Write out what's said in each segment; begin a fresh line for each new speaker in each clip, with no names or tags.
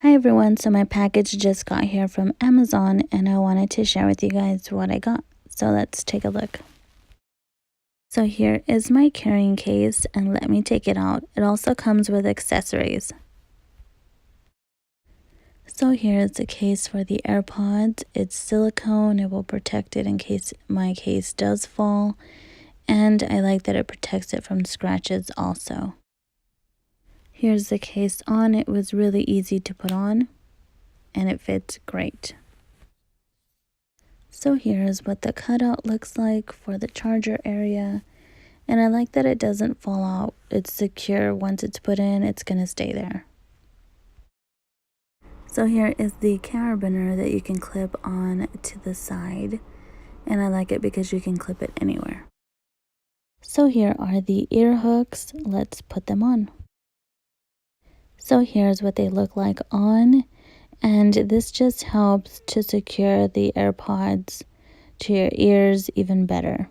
Hi everyone, so my package just got here from Amazon and I wanted to share with you guys what I got. So let's take a look. So here is my carrying case and let me take it out. It also comes with accessories. So here is the case for the AirPods. It's silicone, it will protect it in case my case does fall. And I like that it protects it from scratches also. Here's the case on. It was really easy to put on and it fits great. So here's what the cutout looks like for the charger area. And I like that it doesn't fall out. It's secure. Once it's put in, it's going to stay there. So here is the carabiner that you can clip on to the side. And I like it because you can clip it anywhere. So here are the ear hooks. Let's put them on. So here's what they look like on. And this just helps to secure the AirPods to your ears even better.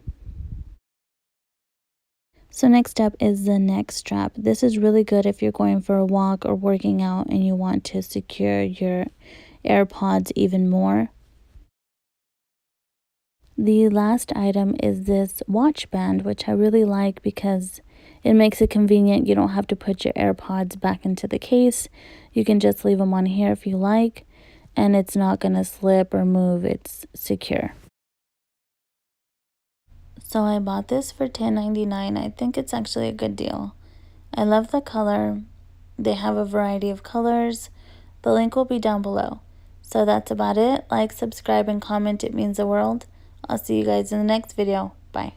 So next up is the neck strap. This is really good if you're going for a walk or working out and you want to secure your AirPods even more. The last item is this watch band, which I really like because it makes it convenient. You don't have to put your AirPods back into the case. You can just leave them on here if you like, and it's not going to slip or move. It's secure. So I bought this for $10.99. I think it's actually a good deal. I love the color. They have a variety of colors. The link will be down below. So that's about it. Like, subscribe, and comment. It means the world. I'll see you guys in the next video. Bye.